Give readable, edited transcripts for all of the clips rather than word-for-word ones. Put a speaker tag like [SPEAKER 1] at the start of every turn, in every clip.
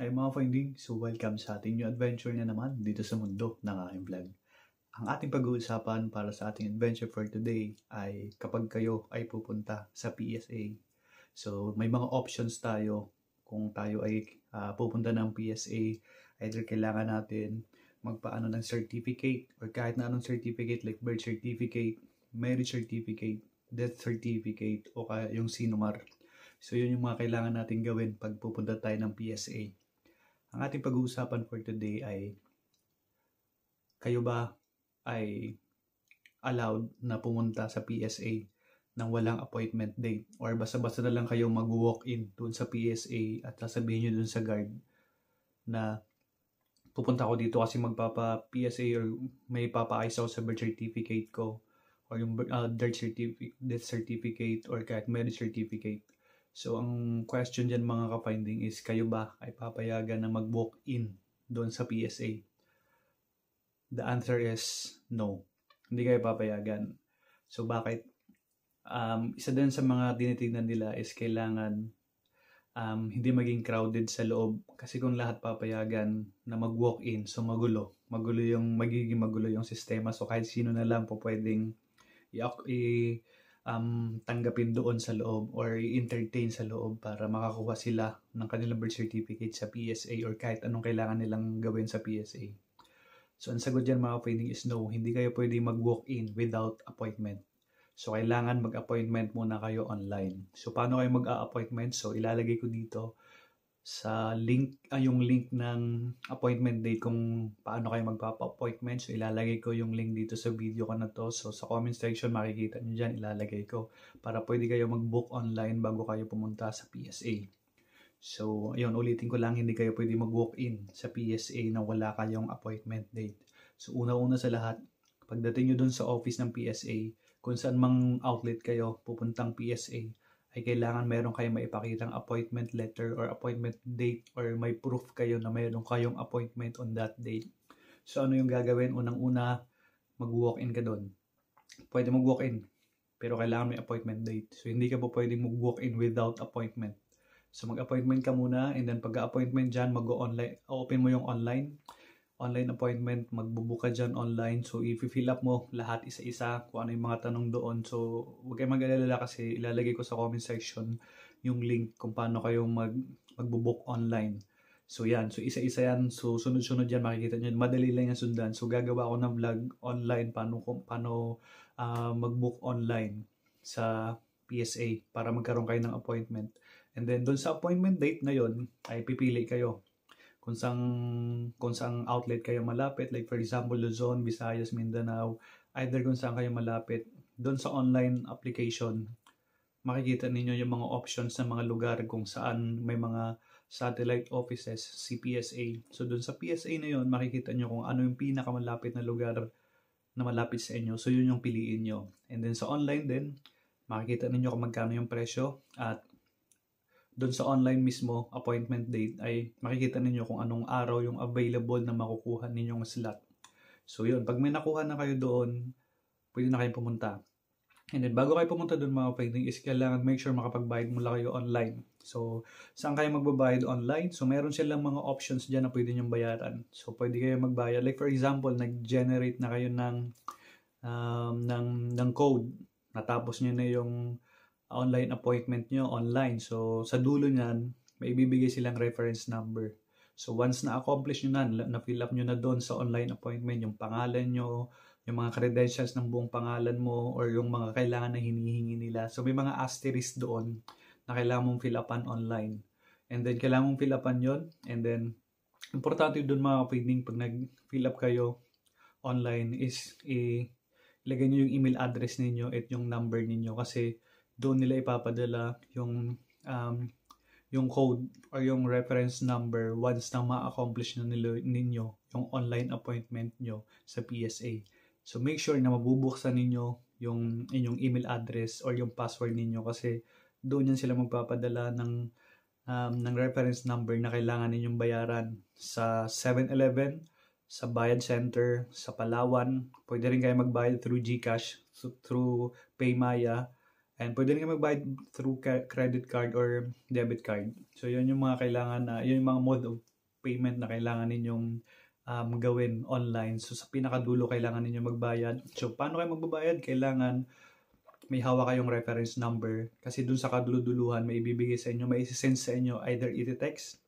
[SPEAKER 1] Ay mga finding, so welcome sa ating new adventure na naman dito sa mundo ng aking vlog. Ang ating pag-uusapan para sa ating adventure for today ay kapag kayo ay pupunta sa PSA. So may mga options tayo kung tayo ay pupunta ng PSA. Either kailangan natin magpaano ng certificate or kahit na anong certificate like birth certificate, marriage certificate, death certificate o kaya yung sinumar. So yun yung mga kailangan natin gawin pag pupunta tayo ng PSA. Ang ating pag-uusapan for today ay kayo ba ay allowed na pumunta sa PSA nang walang appointment date or basta-basta na lang kayo mag-walk-in doon sa PSA at sasabihin nyo doon sa guard na pupunta ako dito kasi magpapa-PSA or may papaayos ako sa birth certificate ko or yung death certificate or kahit marriage certificate. So, ang question dyan mga ka-finding is, kayo ba ay papayagan na mag-walk-in doon sa PSA? The answer is no. Hindi kayo papayagan. So, bakit? Isa din sa mga tinitingnan nila is kailangan hindi maging crowded sa loob. Kasi kung lahat papayagan na mag-walk-in, so magiging magulo yung sistema. So, kahit sino na lang po pwedeng tanggapin doon sa loob or i-entertain sa loob para makakuha sila ng kanilang birth certificate sa PSA or kahit anong kailangan nilang gawin sa PSA. So, ang sagot dyan mga finding is no. Hindi kayo pwede mag-walk-in without appointment. So, kailangan mag-appointment muna kayo online. So, paano kayo mag-a-appointment? So, ilalagay ko dito sa link, yung link ng appointment date kung paano kayo magpapa-appointment. So, ilalagay ko yung link dito sa video ko na to. So, sa comment section makikita nyo dyan, ilalagay ko para pwede kayo mag-book online bago kayo pumunta sa PSA. So, ayun, ulitin ko lang, hindi kayo pwede mag-walk-in sa PSA na wala kayong appointment date. So, una-una sa lahat, pagdating nyo dun sa office ng PSA, kung saan mang outlet kayo pupuntang PSA, ay kailangan meron kayong maipakitang appointment letter or appointment date or may proof kayo na meron kayong appointment on that date. So, ano yung gagawin? Unang-una, mag-walk-in ka doon. Pwede mag-walk-in, pero kailangan may appointment date. So, hindi ka po pwedeng mag-walk-in without appointment. So, mag-appointment ka muna and then pag-appointment dyan, mag-online, open mo yung online appointment, magbubook ka dyan online. So, i-fill up mo lahat isa-isa kung ano yung mga tanong doon. So, huwag kayong mag-alala kasi ilalagay ko sa comment section yung link kung paano kayo magbubook online. So, yan. So, isa-isa yan. So, sunod-sunod yan. Makikita nyo. Madali lang yan sundan. So, gagawa ako ng vlog online paano mag-book online sa PSA para magkaroon kayo ng appointment. And then, doon sa appointment date na yon ay pipili kayo kung saang outlet kayo malapit, like for example Luzon, Visayas, Mindanao, either kung saan kayo malapit. Doon sa online application, makikita ninyo yung mga options ng mga lugar kung saan may mga satellite offices, CPSA. So doon sa PSA na yon, makikita nyo kung ano yung pinakamalapit na lugar na malapit sa inyo. So yun yung piliin nyo. And then sa online din, makikita ninyo kung magkano yung presyo at doon sa online mismo, appointment date, ay makikita ninyo kung anong araw yung available na makukuha ninyong slot. So yun, pag may nakuha na kayo doon, pwede na kayo pumunta. And then bago kayo pumunta doon mga finding is kailangan make sure makapagbayad mula kayo online. So saan kayo magbabayad online? So meron silang mga options dyan na pwede nyong bayaran. So pwede kayo magbayad. Like for example, nag-generate na kayo ng code. Natapos nyo na yung online appointment nyo online. So, sa dulo niyan, may ibibigay silang reference number. So, once na-accomplish nyo na-fill up nyo na doon sa online appointment, yung pangalan nyo, yung mga credentials ng buong pangalan mo, or yung mga kailangan na hinihingi nila. So, may mga asterisk doon na kailangan mong fill upan online. And then, kailangan mong fill upan yun. And then, importante doon mga pwedeng pag nag-fill up kayo online is ilagay nyo yung email address ninyo at yung number ninyo kasi doon nila ipapadala yung code or yung reference number once na ma-accomplish na ninyo yung online appointment nyo sa PSA. So make sure na mabubuksan ninyo yung inyong email address or yung password ninyo kasi doon yan sila magpapadala ng reference number na kailangan ninyong bayaran sa 7-Eleven, sa Bayad Center, sa Palawan. Pwede rin kayo magbayad through GCash, through Paymaya, and pwede rin kayo magbayad through credit card or debit card. So, yun yung mga kailangan na, yun yung mga mode of payment na kailangan ninyong gawin online. So sa pinakadulo kailangan ninyo magbayad. So paano kayo magbabayad? Kailangan may hawak kayong reference number kasi dun sa kaduluduluhan may ibibigay sa inyo, may isi-send sa inyo either i-text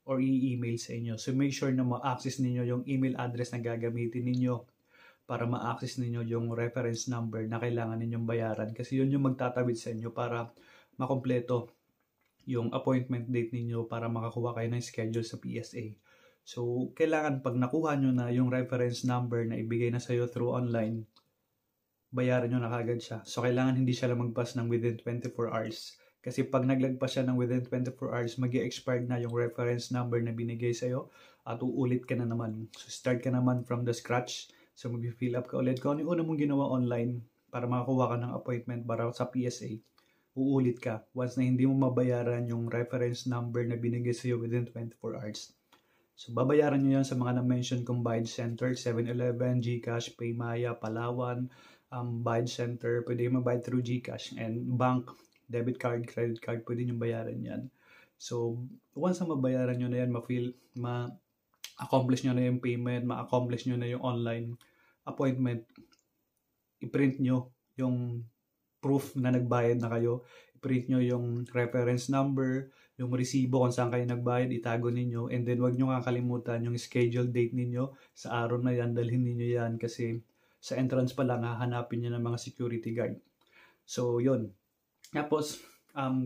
[SPEAKER 1] or i-email sa inyo. So make sure na ma-access ninyo yung email address na gagamitin ninyo para ma-access ninyo yung reference number na kailangan ninyong bayaran kasi yun yung magtatawid sa inyo para makompleto yung appointment date ninyo para makakuha kayo ng schedule sa PSA. So, kailangan pag nakuha nyo na yung reference number na ibigay na sa'yo through online, bayaran nyo na kagad siya. So, kailangan hindi siya lumagpas ng within 24 hours. Kasi pag naglagpas siya ng within 24 hours, mag-i-expired na yung reference number na binigay sa'yo at uulit ka na naman. So, start ka naman from the scratch. So, mag-fill up ka ulit. Kung ano yung una mong ginawa online para makakuha ka ng appointment para sa PSA, uulit ka once na hindi mo mabayaran yung reference number na binigay sa'yo within 24 hours. So, babayaran nyo yan sa mga na-mention kong Bayad Center, 7-Eleven, GCash, Paymaya, Palawan, Bayad Center, pwede yung magbayad through GCash, and bank, debit card, credit card, pwede nyo bayaran yan. So, once na mabayaran nyo na yan, ma-accomplish nyo na yung payment, ma-accomplish nyo na yung online appointment, i-print nyo yung proof na nagbayad na kayo, i-print nyo yung reference number, yung resibo kung saan kayo nagbayad, itago ninyo, and then wag nyo kakalimutan yung scheduled date ninyo sa araw na yan, dalhin ninyo yan kasi sa entrance pa lang hahanapin nyo ng mga security guard. So, yun. Tapos,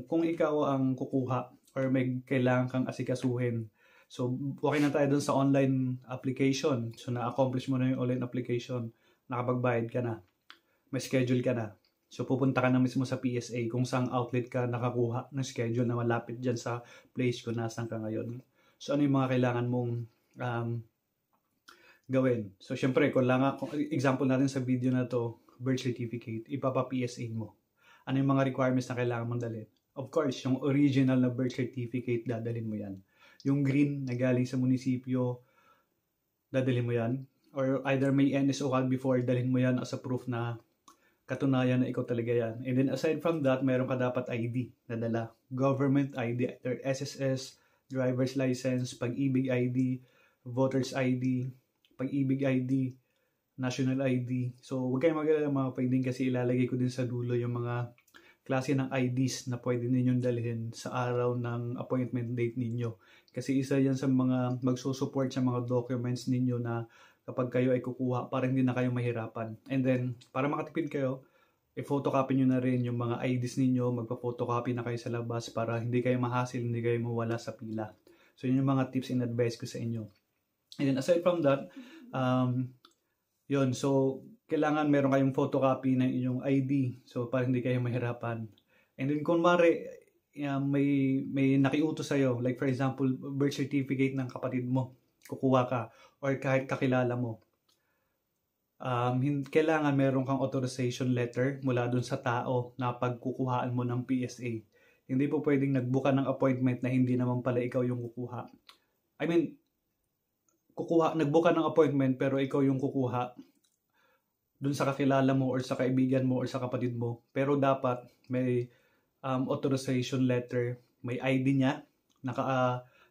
[SPEAKER 1] kung ikaw ang kukuha or may kailangan kang asikasuhin, so, okay na tayo dun sa online application. So, na-accomplish mo na yung online application, nakapagbayad ka na, may schedule ka na. So, pupunta ka na mismo sa PSA kung saang outlet ka nakakuha ng schedule na malapit dyan sa place kung nasan ka ngayon. So, ano yung mga kailangan mong gawin? So, syempre, example natin sa video na to, birth certificate, ipapa-PSA mo. Ano yung mga requirements na kailangan mong dalhin? Of course, yung original na birth certificate, dadalhin mo yan. Yung green na galing sa munisipyo, dadalhin mo yan. Or either may NSO ka before, dalhin mo yan as a proof na katunayan na ikaw talaga yan. And then aside from that, meron ka dapat ID na dala. Government ID, either SSS, driver's license, Pag-ibig ID, voter's ID, Pag-ibig ID, national ID. So, huwag kayong mag-alala mga pwedeng kasi ilalagay ko din sa dulo yung mga klase ng IDs na pwede ninyong dalhin sa araw ng appointment date ninyo. Kasi isa yan sa mga magsusupport sa mga documents ninyo na kapag kayo ay kukuha para hindi na kayo mahirapan. And then, para makatipid kayo, i-photocopy nyo na rin yung mga IDs ninyo, magpa-photocopy na kayo sa labas para hindi kayo mahasil, hindi kayo mawala sa pila. So, yun yung mga tips and advice ko sa inyo. And then, aside from that, yun. So, kailangan meron kayong photocopy ng inyong ID. So, para hindi kayo mahirapan. And then, kung may nakiutos sa'yo, like for example, birth certificate ng kapatid mo, kukuha ka, or kahit kakilala mo, kailangan meron kang authorization letter mula dun sa tao na pagkukuhaan mo ng PSA. Hindi po pwedeng nagbuka ng appointment na hindi naman pala ikaw yung kukuha. I mean, nagbuka ng appointment pero ikaw yung kukuha dun sa kakilala mo or sa kaibigan mo or sa kapatid mo. Pero dapat may authorization letter, may ID niya,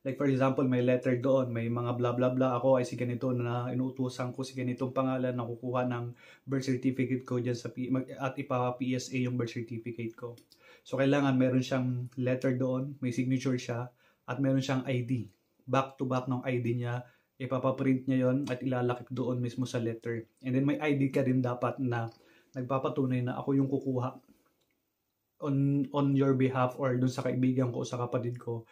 [SPEAKER 1] like for example, may letter doon, may mga blah blah blah, ako ay si ganito na inuutusan ko si ganitong pangalan na kukuha ng birth certificate ko dyan at ipapa-PSA yung birth certificate ko. So, kailangan meron siyang letter doon, may signature siya, at meron siyang ID. Back to back ng ID niya, ipapaprint niya yon at ilalakip doon mismo sa letter. And then may ID ka din dapat na nagpapatunay na ako yung kukuha on your behalf or dun sa kaibigan ko o sa kapatid ko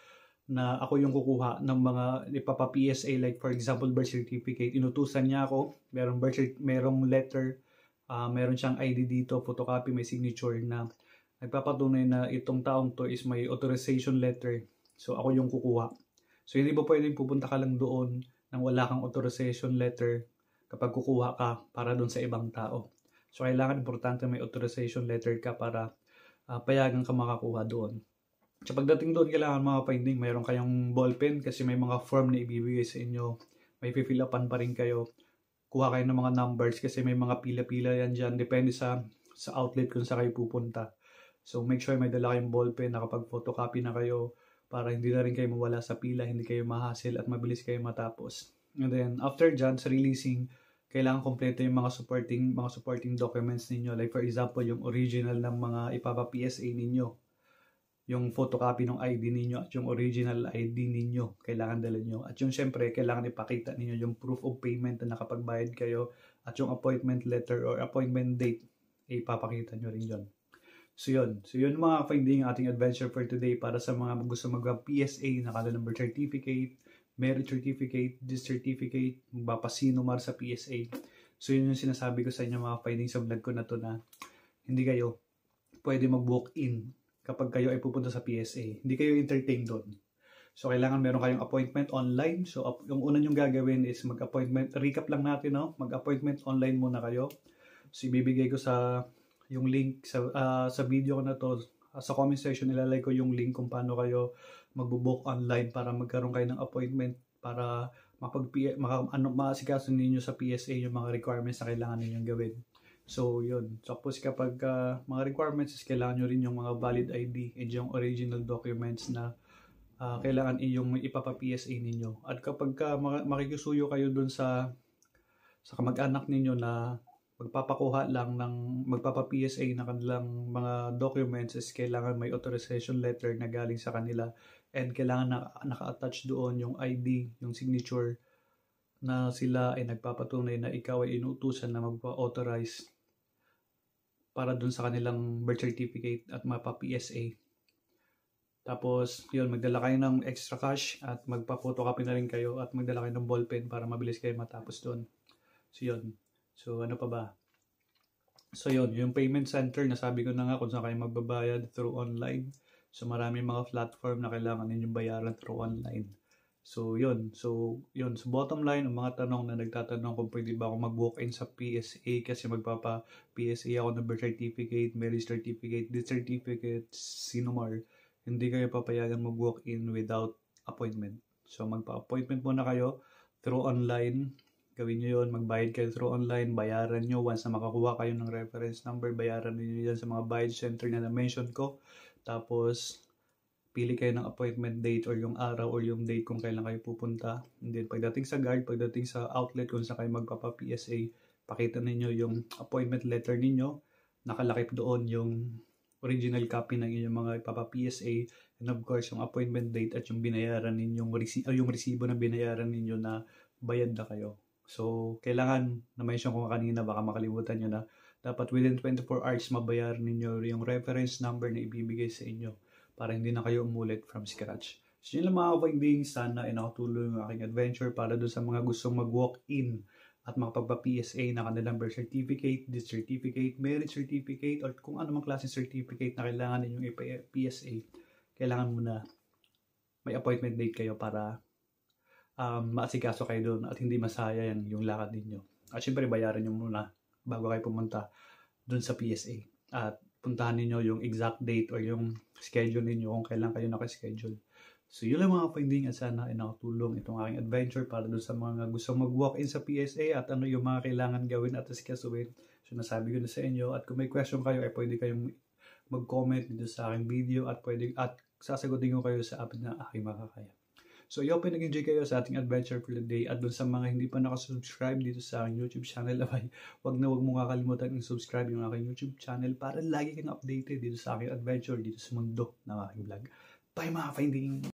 [SPEAKER 1] na ako yung kukuha ng mga ipapa-PSA, like for example birth certificate, inutusan niya ako, merong letter, meron siyang ID dito, photocopy, may signature na nagpapatunay na itong taong to is may authorization letter, so ako yung kukuha. So hindi ba pwedeng pupunta ka lang doon nang wala kang authorization letter kapag kukuha ka para doon sa ibang tao? So kailangan, importante may authorization letter ka para payagan ka makakuha doon. So pagdating doon, kailangan mga finding, mayroon kayong ballpen kasi may mga form na ibibigay sa inyo. May fill upan pa rin kayo. Kuha kayo ng mga numbers kasi may mga pila-pila yan dyan. Depende sa outlet kung saan kayo pupunta. So make sure may dala kayong ballpen na kapag photocopy na kayo para hindi na rin kayo mawala sa pila, hindi kayo ma-hassle at mabilis kayo matapos. And then after dyan, sa releasing, kailangan kompleto yung mga supporting documents ninyo. Like for example, yung original ng mga ipapa-PSA ninyo, yung photocopy ng ID ninyo at yung original ID ninyo, kailangan dala nyo. At yung syempre, kailangan ipakita ninyo yung proof of payment na nakapagbayad kayo at yung appointment letter or appointment date, ipapakita nyo rin yun. So yun mga finding ating adventure for today para sa mga gusto mag-PSA, nakala number certificate, merit certificate, this certificate, magpapasinumar sa PSA. So yun yung sinasabi ko sa inyo mga findings sa vlog ko na to, na hindi kayo pwede mag-walk-in kapag kayo ay pupunta sa PSA. Hindi kayo entertain doon. So kailangan meron kayong appointment online. So yung una nyong gagawin is mag-appointment. Recap lang natin, no? Mag-appointment online muna kayo. So ibibigay ko sa yung link sa video ko na to, sa comment section ilalagay ko yung link kung paano kayo magbo-book online para magkaroon kayo ng appointment para maasikaso ninyo sa PSA yung mga requirements na kailangan ninyong gawin. So yun, tapos kapag mga requirements is kailangan nyo rin yung mga valid ID and yung original documents na kailangan yung ipapa-PSA ninyo. At kapag makikisuyo kayo dun sa kamag-anak ninyo na magpapa-PSA na kanilang mga documents, is kailangan may authorization letter na galing sa kanila and kailangan naka-attach doon yung ID, yung signature na sila ay nagpapatunay na ikaw ay inuutusan na magpa-authorize para doon sa kanilang birth certificate at mapa-PSA. Tapos yun, magdala kayo ng extra cash at magpa-photocopy na rin kayo at magdala kayo ng ballpen para mabilis kayo matapos doon. So yun. So ano pa ba? So yun, yung payment center, nasabi ko na nga kung saan kayo magbabayad through online. So marami mga platform na kailangan ninyong bayaran through online. So yun. So bottom line, ang mga tanong na nagtatanong kung pwede ba ako mag-walk-in sa PSA kasi magpapa-PSA ako ng birth certificate, marriage certificate, death certificate, sinumar. Hindi kayo papayagan mag-walk-in without appointment. So magpa-appointment muna kayo through online. Gawin nyo yun, magbayad kayo through online, bayaran nyo. Once na makakuha kayo ng reference number, bayaran nyo yan sa mga bayad center na na-mention ko. Tapos, pili kayo ng appointment date or yung araw or yung date kung kailan kayo pupunta. And then, pagdating sa guard, pagdating sa outlet kung saan kayo magpapa-PSA, pakita ninyo yung appointment letter ninyo. Nakalakip doon yung original copy ng inyong mga ipapa-PSA. And of course, yung appointment date at yung binayaran ninyong yung resibo na binayaran ninyo na bayad na kayo. So, kailangan, na-mention ko kanina, baka makalimutan nyo na, dapat within 24 hours mabayaran ninyo yung reference number na ibibigay sa inyo para hindi na kayo umulit from scratch. So, yun lang mga findings. Sana ay nakatulong yung aking adventure para doon sa mga gustong mag-walk-in at makapagpa-PSA na kanilang birth certificate, death certificate, marriage certificate, or kung ano mang klaseng certificate na kailangan ninyong PSA. Kailangan muna may appointment date kayo para maasikaso kayo doon at hindi masayang yung lakad ninyo. At syempre bayaran nyo muna bago kayo pumunta doon sa PSA. At puntahan ninyo yung exact date or yung schedule ninyo kung kailan kayo nakaschedule. So yun lang mga finding at sana ay nakatulong itong aking adventure para doon sa mga gusto mag-walk-in sa PSA at ano yung mga kailangan gawin at asikasuhin. So nasabi ko na sa inyo at kung may question kayo ay pwede kayong mag-comment dito sa aking video at sasagutin ko kayo sa apat na aking makakaya. So, I hope nag-enjoy kayo sa ating adventure for the day. At doon sa mga hindi pa nakasubscribe dito sa aking YouTube channel, wag mo kakalimutan i-subscribe yung aking YouTube channel para lagi kang updated dito sa aking adventure dito sa mundo ng aking vlog. Bye mga finding!